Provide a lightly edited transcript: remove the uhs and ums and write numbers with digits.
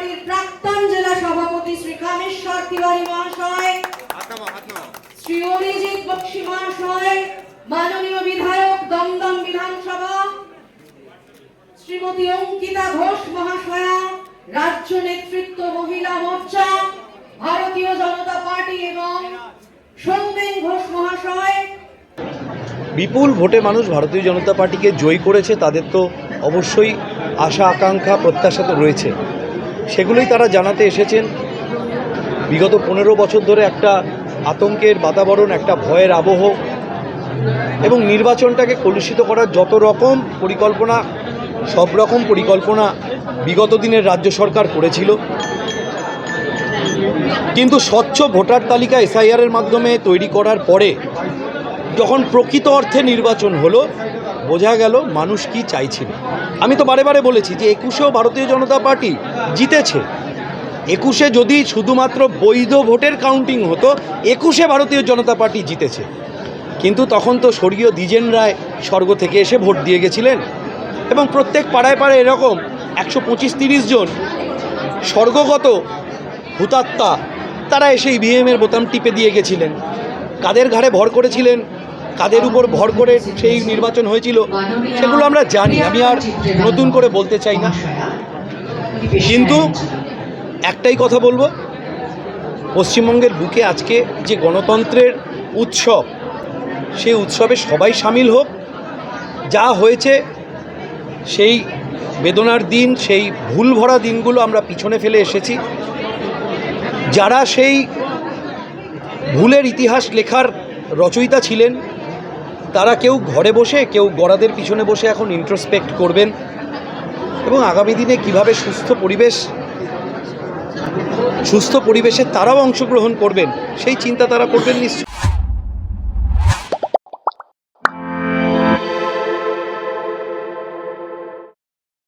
পার্টির প্রাক্তন জেলা সভাপতি শ্রী কামেশ্বর তিওয়ারি মহাশয়, শ্রী অরিজিৎ বক্সী মহাশয়, মাননীয় বিধায়ক দমদম বিধানসভা শ্রীমতী অঙ্কিতা ঘোষ মহাশয়া, রাজ্য নেতৃত্ব মহিলা মোর্চা ভারতীয় জনতা পার্টি এবং সৌমেন ঘোষ মহাশয়। বিপুল ভোটে মানুষ ভারতীয় জনতা পার্টিকে জয়ী করেছে, তাদের তো অবশ্যই আশা আকাঙ্ক্ষা প্রত্যাশা তো রয়েছে, সেগুলোই তারা জানাতে এসেছেন। বিগত 15 বছর ধরে একটা আতঙ্কের বাতাবরণ, একটা ভয়ের আবহ এবং নির্বাচনটাকে কলুষিত করার যত রকম পরিকল্পনা, সব রকম পরিকল্পনা বিগত দিনের রাজ্য সরকার করেছিল। কিন্তু স্বচ্ছ ভোটার তালিকা এসআইআরের মাধ্যমে তৈরি করার পরে যখন প্রকৃত অর্থে নির্বাচন হলো, বোঝা গেল মানুষ কি চাইছিল। আমি তো বারে বারে বলেছি যে 21-এও ভারতীয় জনতা পার্টি জিতেছে। 21-এ যদি শুধুমাত্র বৈধ ভোটের কাউন্টিং হতো, 21-এ ভারতীয় জনতা পার্টি জিতেছে। কিন্তু তখন তো স্বর্গীয় দ্বিজেন রায় স্বর্গ থেকে এসে ভোট দিয়ে গেছিলেন এবং প্রত্যেক পাড়ায় পাড়ায় এরকম 125-30 জন স্বর্গগত হুতাত্মা তারা এসে ইভিএমের বোতাম টিপে দিয়ে গেছিলেন। কাদের ঘাড়ে ভর করেছিলেন, কাদের উপর ভর করে সেই নির্বাচন হয়েছিল, সেগুলো আমরা জানি, আমি আর নতুন করে বলতে চাই না। কিন্তু একটাই কথা বলবো, পশ্চিমবঙ্গের বুকে আজকে যে গণতন্ত্রের উৎসব, সেই উৎসবে সবাই সামিল হোক। যা হয়েছে সেই বেদনার দিন, সেই ভুল ভরা দিনগুলো আমরা পিছনে ফেলে এসেছি। যারা সেই ভুলের ইতিহাস লেখার রচয়িতা ছিলেন, তারা কেউ ঘরে বসে, কেউ গড়াদের পিছনে বসে এখন ইন্ট্রোস্পেক্ট করবেন এবং আগামী দিনে কিভাবে সুস্থ পরিবেশে তারাও অংশগ্রহণ করবেন, সেই চিন্তা তারা করবেন নিশ্চয়ই।